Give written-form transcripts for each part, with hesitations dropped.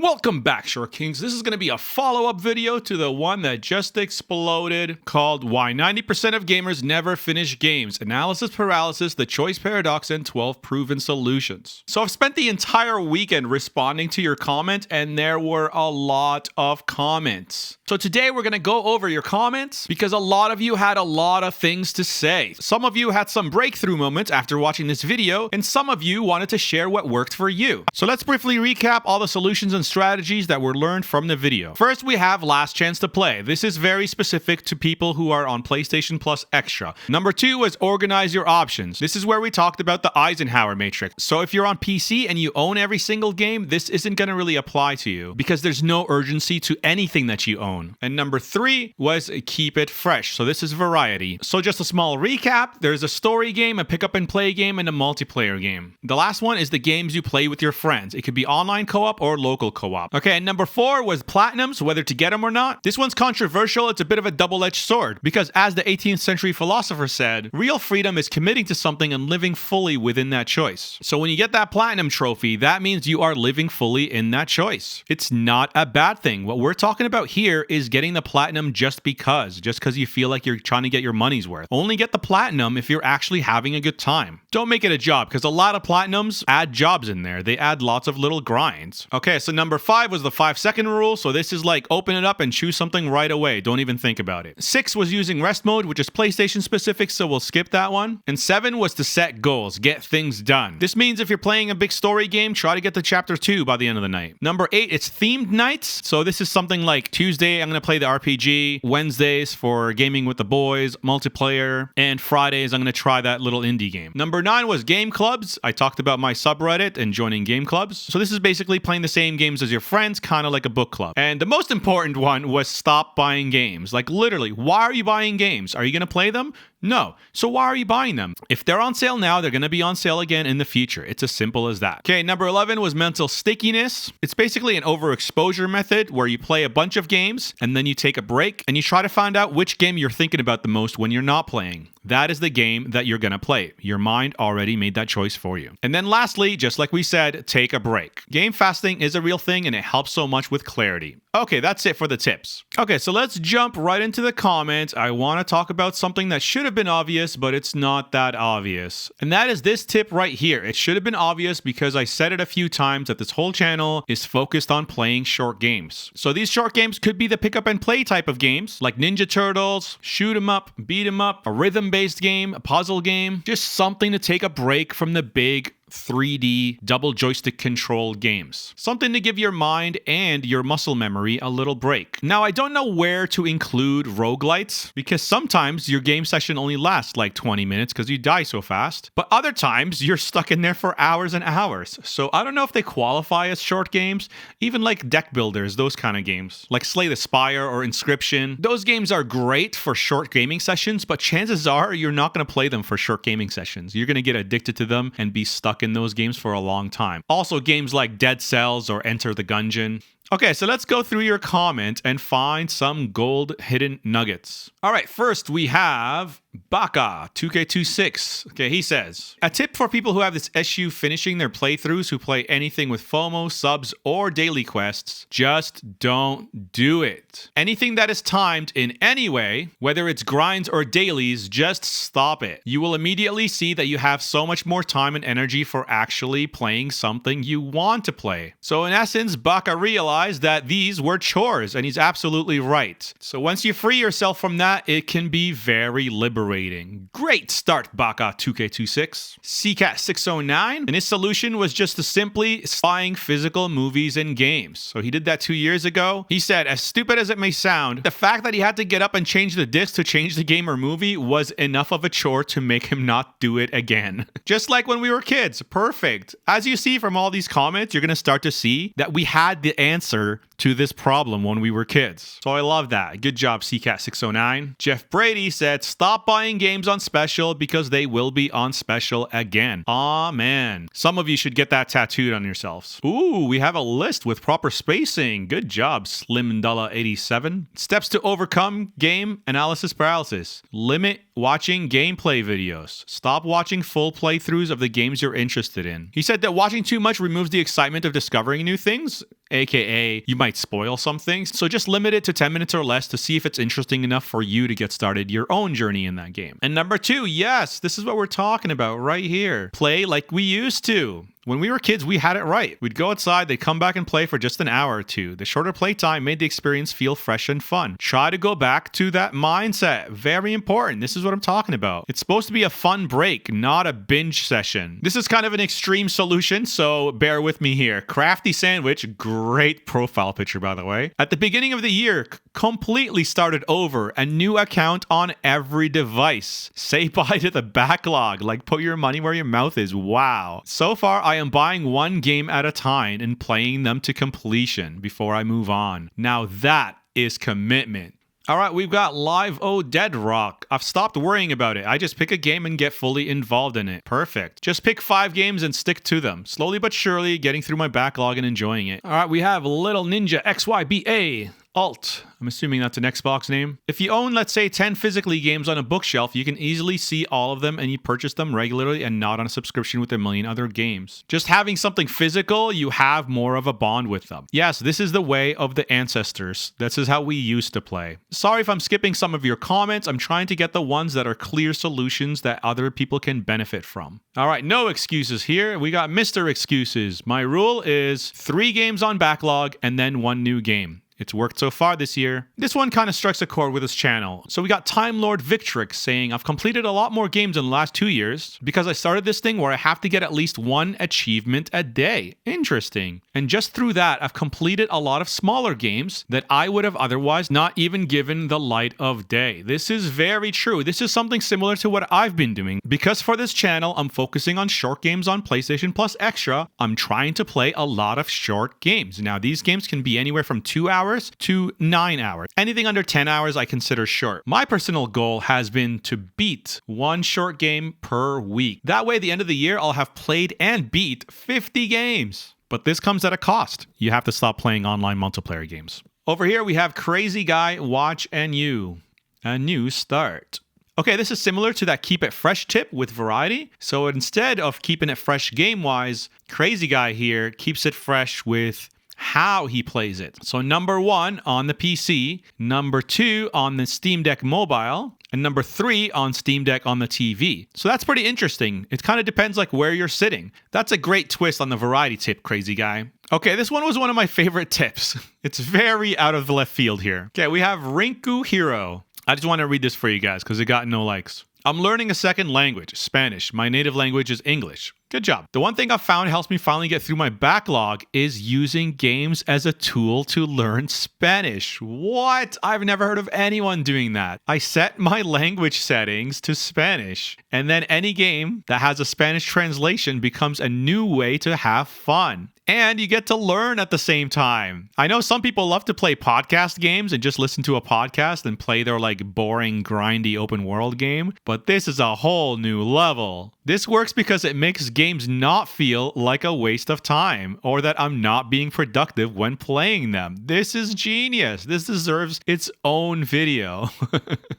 Welcome back, Short Kings. This is going to be a follow-up video to the one that just exploded called Why 90% of Gamers Never Finish Games, Analysis, Paralysis, the Choice Paradox, and 12 Proven Solutions. So I've spent the entire weekend responding to your comment, and there were a lot of comments. So today we're going to go over your comments because a lot of you had a lot of things to say. Some of you had some breakthrough moments after watching this video, and some of you wanted to share what worked for you. So let's briefly recap all the solutions and strategies that were learned from the video. First, we have last chance to play. This is very specific to people who are on PlayStation Plus Extra. Number 2 was organize your options. This is where we talked about the Eisenhower matrix. So if you're on PC and you own every single game, this isn't going to really apply to you because there's no urgency to anything that you own. And number 3 was keep it fresh. So this is variety. So just a small recap, there's a story game, a pick up and play game, and a multiplayer game. The last one is the games you play with your friends. It could be online co-op or local co-op. Okay, and number 4 was platinums, whether to get them or not. This one's controversial. It's a bit of a double-edged sword because as the 18th century philosopher said, real freedom is committing to something and living fully within that choice. So when you get that platinum trophy, that means you are living fully in that choice. It's not a bad thing. What we're talking about here is getting the platinum just because you feel like you're trying to get your money's worth. Only get the platinum if you're actually having a good time. Don't make it a job because a lot of platinums add jobs in there. They add lots of little grinds. Okay, so number 5 was the 5-second rule. So this is like open it up and choose something right away. Don't even think about it. 6 was using rest mode, which is PlayStation specific, so we'll skip that one. And 7 was to set goals, get things done. This means if you're playing a big story game, try to get to chapter 2 by the end of the night. Number 8, it's themed nights. So this is something like Tuesday, I'm going to play the RPG, Wednesdays for gaming with the boys, multiplayer, and Fridays, I'm going to try that little indie game. Number 9 was game clubs. I talked about my subreddit and joining game clubs. So this is basically playing the same games as your friends, kind of like a book club. And the most important one was stop buying games. Like literally, why are you buying games? Are you going to play them? No. So why are you buying them? If they're on sale now, they're going to be on sale again in the future. It's as simple as that. Okay, number 11 was mental stickiness. It's basically an overexposure method where you play a bunch of games and then you take a break and you try to find out which game you're thinking about the most when you're not playing. That is the game that you're going to play. Your mind already made that choice for you. And then lastly, just like we said, take a break. Game fasting is a real thing and it helps so much with clarity. Okay, that's it for the tips. Okay, so let's jump right into the comments. I want to talk about something that should have been obvious, but it's not that obvious. And that is this tip right here. It should have been obvious because I said it a few times that this whole channel is focused on playing short games. So these short games could be the pick up and play type of games like Ninja Turtles, shoot 'em up, beat 'em up, a rhythm-based game, a puzzle game, just something to take a break from the big 3D double joystick controlled games. Something to give your mind and your muscle memory a little break. Now, I don't know where to include roguelites because sometimes your game session only lasts like 20 minutes because you die so fast. But other times you're stuck in there for hours and hours. So I don't know if they qualify as short games, even like deck builders, those kind of games, like Slay the Spire or Inscription. Those games are great for short gaming sessions, but chances are you're not going to play them for short gaming sessions. You're going to get addicted to them and be stuck in those games for a long time. Also, games like Dead Cells or Enter the Gungeon. Okay, so let's go through your comment and find some gold hidden nuggets. All right, first we have Baka 2K26. Okay, he says, a tip for people who have this issue finishing their playthroughs who play anything with FOMO, subs, or daily quests, just don't do it. Anything that is timed in any way, whether it's grinds or dailies, just stop it. You will immediately see that you have so much more time and energy for actually playing something you want to play. So in essence, Baka realized that these were chores, and he's absolutely right. So once you free yourself from that, it can be very liberating. Great start, Baka 2K26. CCAT609, and his solution was just to simply buying physical movies and games. So he did that 2 years ago. He said, as stupid as it may sound, the fact that he had to get up and change the disc to change the game or movie was enough of a chore to make him not do it again. Just like when we were kids. Perfect. As you see from all these comments, you're going to start to see that we had the answer to this problem when we were kids. So I love that. Good job, CCAT609. Jeff Brady said, stop buying games on special because they will be on special again. Aw, man. Some of you should get that tattooed on yourselves. Ooh, we have a list with proper spacing. Good job, Slim87. Steps to overcome game analysis paralysis. Limit watching gameplay videos. Stop watching full playthroughs of the games you're interested in. He said that watching too much removes the excitement of discovering new things, aka you might spoil some things. So just limit it to 10 minutes or less to see if it's interesting enough for you to get started your own journey in that game. And number 2, yes, this is what we're talking about right here. Play like we used to. When we were kids, we had it right. We'd go outside, they'd come back and play for just an hour or two. The shorter playtime made the experience feel fresh and fun. Try to go back to that mindset. Very important. This is what I'm talking about. It's supposed to be a fun break, not a binge session. This is kind of an extreme solution, so bear with me here. Crafty Sandwich, great profile picture, by the way. At the beginning of the year, completely started over. A new account on every device. Say bye to the backlog. Like, put your money where your mouth is. Wow. So far, I am buying one game at a time and playing them to completion before I move on. Now that is commitment. All right, we've got Live O Dead Rock. I've stopped worrying about it. I just pick a game and get fully involved in it. Perfect. Just pick 5 games and stick to them. Slowly but surely getting through my backlog and enjoying it. All right, we have Little Ninja XYBA. Alt. I'm assuming that's an Xbox name. If you own, let's say, 10 physically games on a bookshelf, you can easily see all of them and you purchase them regularly and not on a subscription with a million other games. Just having something physical, you have more of a bond with them. Yes, this is the way of the ancestors. This is how we used to play. Sorry if I'm skipping some of your comments. I'm trying to get the ones that are clear solutions that other people can benefit from. All right, no excuses here. We got Mr. Excuses. My rule is 3 games on backlog and then 1 new game. It's worked so far this year. This one kind of strikes a chord with his channel. So we got Time Lord Victrix saying, I've completed a lot more games in the last 2 years because I started this thing where I have to get at least 1 achievement a day. Interesting. And just through that, I've completed a lot of smaller games that I would have otherwise not even given the light of day. This is very true. This is something similar to what I've been doing. Because for this channel, I'm focusing on short games on PlayStation Plus Extra. I'm trying to play a lot of short games. Now, these games can be anywhere from 2 hours to 9 hours. Anything under 10 hours I consider short. My personal goal has been to beat 1 short game per week. That way, at the end of the year, I'll have played and beat 50 games. But this comes at a cost. You have to stop playing online multiplayer games. Over here, we have Crazy Guy, Watch and You. A new start. Okay, this is similar to that keep it fresh tip with variety. So instead of keeping it fresh game-wise, Crazy Guy here keeps it fresh with how he plays it. So number 1 on the PC, number 2 on the Steam Deck mobile, and number 3 on Steam Deck on the TV. So that's pretty interesting. It kind of depends like where you're sitting. That's a great twist on the variety tip, Crazy Guy. Okay, this one was one of my favorite tips. It's very out of the left field here. Okay, we have Rinku Hero. I just want to read this for you guys because it got no likes. I'm learning a second language, Spanish. My native language is English. Good job. The one thing I've found helps me finally get through my backlog is using games as a tool to learn Spanish. What? I've never heard of anyone doing that. I set my language settings to Spanish, and then any game that has a Spanish translation becomes a new way to have fun. And you get to learn at the same time. I know some people love to play podcast games and just listen to a podcast and play their like boring, grindy open world game, but this is a whole new level. This works because it makes games not feel like a waste of time or that I'm not being productive when playing them. This is genius. This deserves its own video.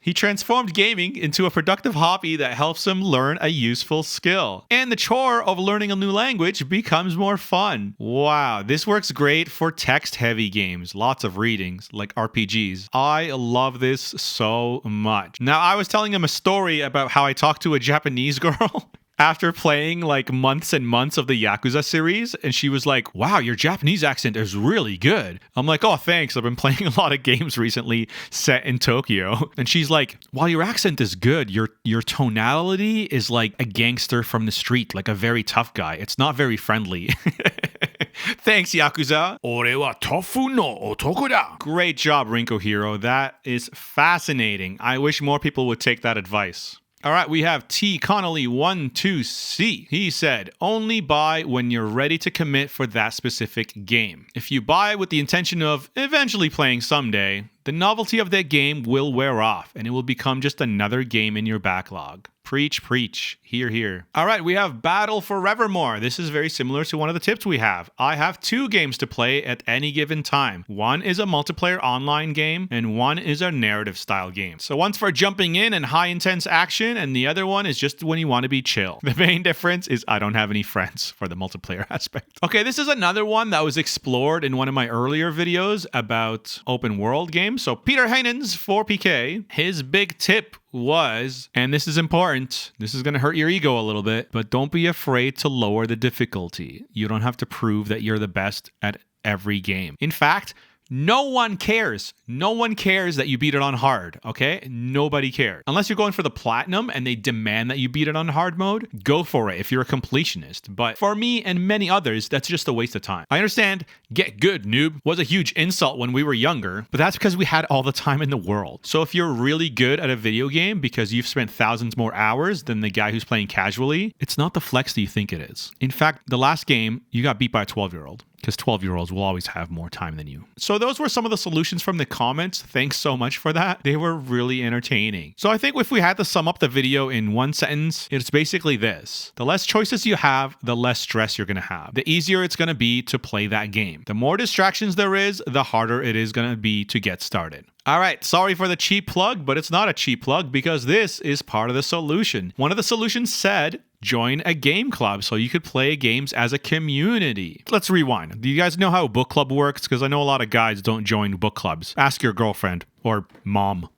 He transformed gaming into a productive hobby that helps him learn a useful skill. And the chore of learning a new language becomes more fun. Wow, this works great for text-heavy games. Lots of readings, like RPGs. I love this so much. Now, I was telling him a story about how I talked to a Japanese girl after playing like months and months of the Yakuza series, and she was like, wow, your Japanese accent is really good. I'm like, oh, thanks. I've been playing a lot of games recently set in Tokyo. And she's like, while your accent is good, your tonality is like a gangster from the street, like a very tough guy. It's not very friendly. Thanks, Yakuza. Ore wa tofu no otoko da. Great job, Rinko Hero. That is fascinating. I wish more people would take that advice. All right, we have T. Connolly12C. He said, only buy when you're ready to commit for that specific game. If you buy with the intention of eventually playing someday, the novelty of that game will wear off and it will become just another game in your backlog. Preach, preach. Hear, hear. All right, we have Battle Forevermore. This is very similar to one of the tips we have. I have 2 games to play at any given time. One is a multiplayer online game, and one is a narrative style game. So one's for jumping in and high intense action, and the other one is just when you want to be chill. The main difference is I don't have any friends for the multiplayer aspect. Okay, this is another one that was explored in one of my earlier videos about open world games. So Peter Heinens, 4PK, his big tip was, and this is important, this is going to hurt your ego a little bit, but don't be afraid to lower the difficulty. You don't have to prove that you're the best at every game. In fact, no one cares. No one cares that you beat it on hard, okay? Nobody cares. Unless you're going for the platinum and they demand that you beat it on hard mode, go for it if you're a completionist. But for me and many others, that's just a waste of time. I understand get good, noob was a huge insult when we were younger, but that's because we had all the time in the world. So if you're really good at a video game because you've spent thousands more hours than the guy who's playing casually, it's not the flex that you think it is. In fact, the last game, you got beat by a 12-year-old. Because 12-year-olds will always have more time than you. So those were some of the solutions from the comments. Thanks so much for that. They were really entertaining. So I think if we had to sum up the video in one sentence, it's basically this. The less choices you have, the less stress you're going to have. The easier it's going to be to play that game. The more distractions there is, the harder it is going to be to get started. All right, sorry for the cheap plug, but it's not a cheap plug because this is part of the solution. One of the solutions said, join a game club so you could play games as a community. Let's rewind. Do you guys know how a book club works? Because I know a lot of guys don't join book clubs. Ask your girlfriend. Or mom.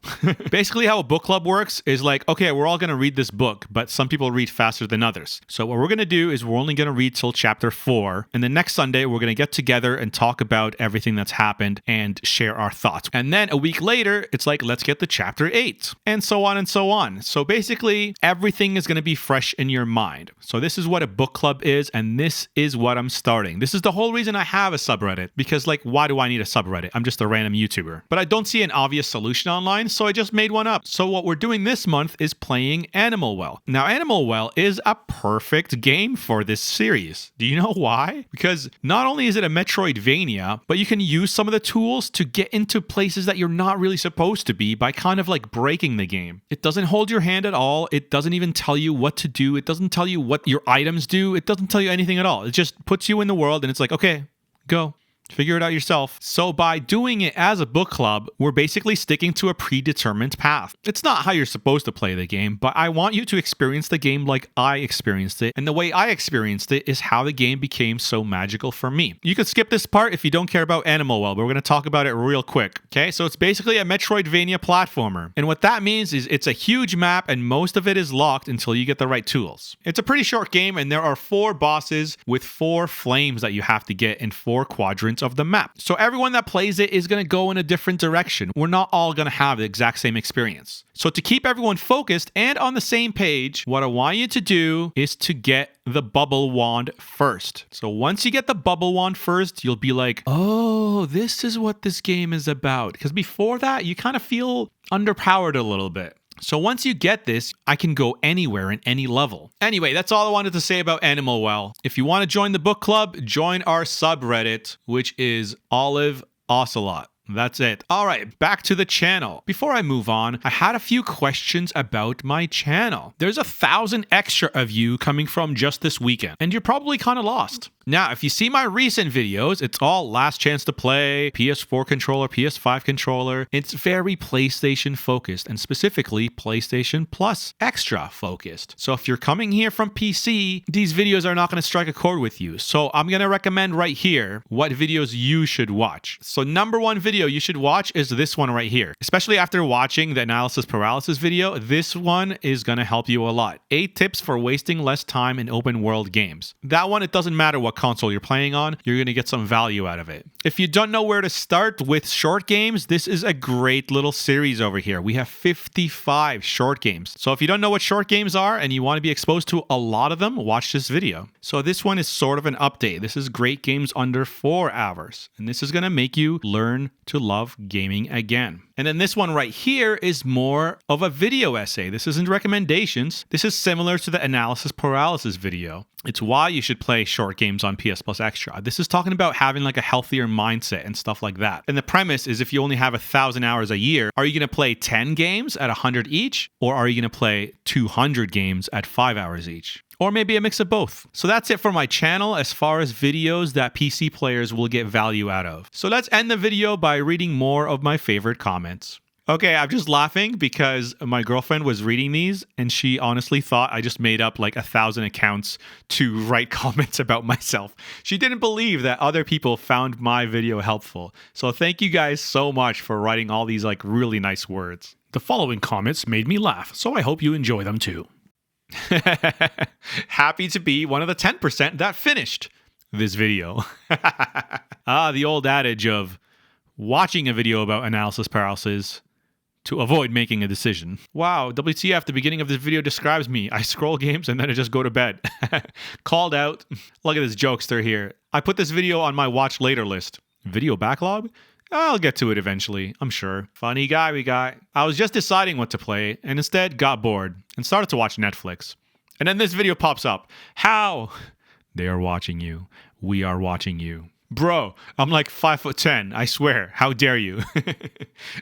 Basically how a book club works is like, okay, we're all going to read this book, but some people read faster than others. So what we're going to do is we're only going to read till chapter 4. And the next Sunday, we're going to get together and talk about everything that's happened and share our thoughts. And then a week later, it's like, let's get to chapter 8 and so on and so on. So basically everything is going to be fresh in your mind. So this is what a book club is. And this is what I'm starting. This is the whole reason I have a subreddit, because like, why do I need a subreddit? I'm just a random YouTuber, but I don't see an obvious solution online, so I just made one up. So what we're doing this month is playing Animal Well. Now, Animal Well is a perfect game for this series. Do you know why? Because not only is it a Metroidvania, but you can use some of the tools to get into places that you're not really supposed to be by kind of like breaking the game. It doesn't hold your hand at all. It doesn't even tell you what to do. It doesn't tell you what your items do. It doesn't tell you anything at all. It just puts you in the world and it's like, okay, go. Figure it out yourself. So by doing it as a book club, we're basically sticking to a predetermined path. It's not how you're supposed to play the game, but I want you to experience the game like I experienced it. And the way I experienced it is how the game became so magical for me. You could skip this part if you don't care about Animal Well, but we're going to talk about it real quick. Okay, so it's basically a Metroidvania platformer. And what that means is it's a huge map and most of it is locked until you get the right tools. It's a pretty short game and there are 4 bosses with 4 flames that you have to get in 4 quadrants of the map. So everyone that plays it is going to go in a different direction. We're not all going to have the exact same experience. So to keep everyone focused and on the same page, what I want you to do is to get the bubble wand first. So once you get the bubble wand first, you'll be like, oh, this is what this game is about. Because before that, you kind of feel underpowered a little bit. So once you get this, I can go anywhere in any level. Anyway, that's all I wanted to say about Animal Well. If you want to join the book club, join our subreddit, which is Olive Ocelot. That's it. All right, back to the channel. Before I move on, I had a few questions about my channel. There's 1,000 extra of you coming from just this weekend, and you're probably kind of lost. Now, if you see my recent videos, it's all last chance to play, PS4 controller, PS5 controller. It's very PlayStation focused and specifically PlayStation Plus Extra focused. So if you're coming here from PC, these videos are not going to strike a chord with you. So I'm going to recommend right here what videos you should watch. So number 1 video you should watch is this one right here. Especially after watching the analysis paralysis video, this one is going to help you a lot. 8 tips for wasting less time in open world games. That one, it doesn't matter what console you're playing on, you're going to get some value out of it. If you don't know where to start with short games, this is a great little series over here. We have 55 short games. So if you don't know what short games are and you want to be exposed to a lot of them, watch this video. So this one is sort of an update. This is great games under 4 hours. And this is going to make you learn to love gaming again. And then this one right here is more of a video essay. This isn't recommendations. This is similar to the analysis paralysis video. It's why you should play short games on PS Plus Extra. This is talking about having like a healthier mindset and stuff like that. And the premise is if you only have 1,000 hours a year, are you going to play 10 games at 100 each? Or are you going to play 200 games at 5 hours each? Or maybe a mix of both. So that's it for my channel as far as videos that PC players will get value out of. So let's end the video by reading more of my favorite comments. Okay, I'm just laughing because my girlfriend was reading these and she honestly thought I just made up like 1,000 accounts to write comments about myself. She didn't believe that other people found my video helpful. So thank you guys so much for writing all these like really nice words. The following comments made me laugh, so I hope you enjoy them too. Happy to be one of the 10% that finished this video. The old adage of watching a video about analysis paralysis to avoid making a decision. Wow, WTF, the beginning of this video describes me. I scroll games and then I just go to bed. Called out. Look at this jokester here. I put this video on my watch later list. Video backlog? I'll get to it eventually, I'm sure. Funny guy we got. I was just deciding what to play and instead got bored and started to watch Netflix. And then this video pops up. How? They are watching you. We are watching you. Bro, I'm like 5'10", I swear. How dare you?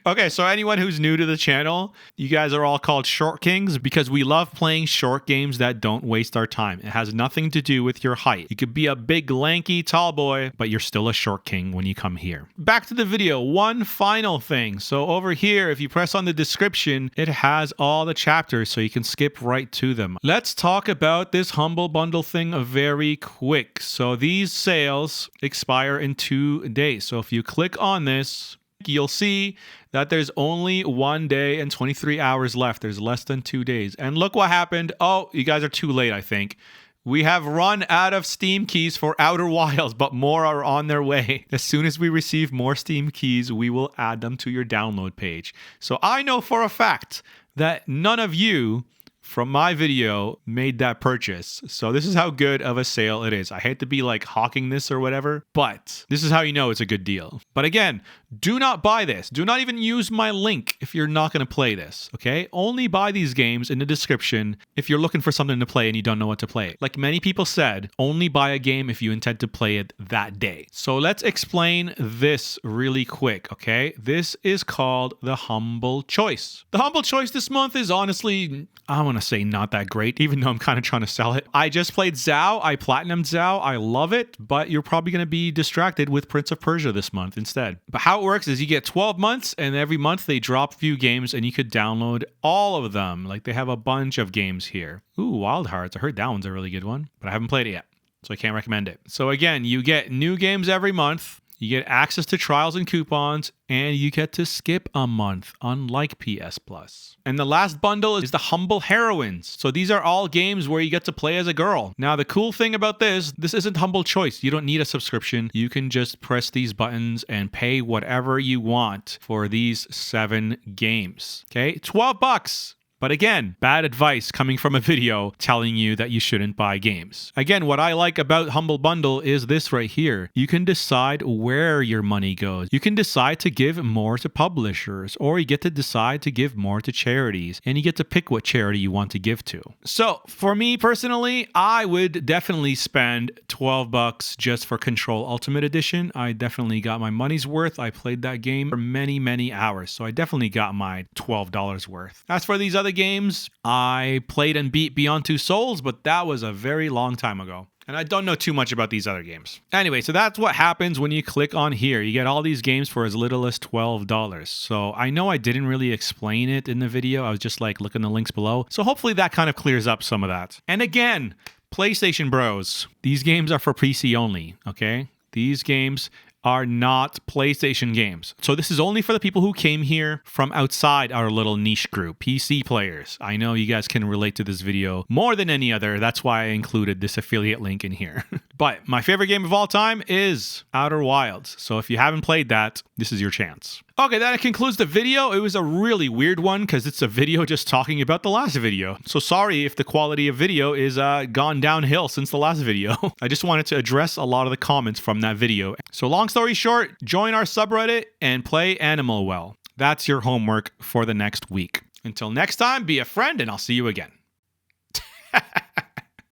Okay, so anyone who's new to the channel, you guys are all called Short Kings because we love playing short games that don't waste our time. It has nothing to do with your height. You could be a big, lanky, tall boy, but you're still a short king when you come here. Back to the video, one final thing. So over here, if you press on the description, it has all the chapters so you can skip right to them. Let's talk about this Humble Bundle thing very quick. So these sales expire in 2 days. So if you click on this, you'll see that there's only 1 day and 23 hours left. There's less than 2 days. And look what happened. Oh, you guys are too late, I think. We have run out of Steam keys for Outer Wilds, but more are on their way. As soon as we receive more Steam keys, we will add them to your download page. So I know for a fact that none of you from my video made that purchase. So this is how good of a sale it is. I hate to be like hawking this or whatever, but this is how you know it's a good deal. But again, do not buy this. Do not even use my link if you're not going to play this, okay? Only buy these games in the description if you're looking for something to play and you don't know what to play. Like many people said, only buy a game if you intend to play it that day. So let's explain this really quick, okay? This is called the Humble Choice. The Humble Choice this month is honestly, I want to say not that great, even though I'm kind of trying to sell it. I just played Zao. I platinumed Zao. I love it, but you're probably going to be distracted with Prince of Persia this month instead. But how it works is you get 12 months and every month they drop a few games and you could download all of them. Like they have a bunch of games here. Ooh, Wild Hearts. I heard that one's a really good one, but I haven't played it yet, so I can't recommend it. So again, you get new games every month. You get access to trials and coupons, and you get to skip a month, unlike PS Plus. And the last bundle is the Humble Heroines. So these are all games where you get to play as a girl. Now, the cool thing about this isn't Humble Choice. You don't need a subscription. You can just press these buttons and pay whatever you want for these 7 games. Okay, $12. But again, bad advice coming from a video telling you that you shouldn't buy games. Again, what I like about Humble Bundle is this right here. You can decide where your money goes. You can decide to give more to publishers, or you get to decide to give more to charities, and you get to pick what charity you want to give to. So for me personally, I would definitely spend $12 just for Control Ultimate Edition. I definitely got my money's worth. I played that game for many, many hours, so I definitely got my $12 worth. As for these other games, I played and beat Beyond Two Souls, but that was a very long time ago. And I don't know too much about these other games. Anyway, so that's what happens when you click on here. You get all these games for as little as $12. So I know I didn't really explain it in the video. I was just like, look in the links below. So hopefully that kind of clears up some of that. And again, PlayStation Bros, these games are for PC only, okay? These games are not PlayStation games. So this is only for the people who came here from outside our little niche group, PC players. I know you guys can relate to this video more than any other. That's why I included this affiliate link in here. But my favorite game of all time is Outer Wilds. So if you haven't played that, this is your chance. Okay, that concludes the video. It was a really weird one because it's a video just talking about the last video. So sorry if the quality of video is gone downhill since the last video. I just wanted to address a lot of the comments from that video. So long story short, join our subreddit and play Animal Well. That's your homework for the next week. Until next time, be a friend, and I'll see you again.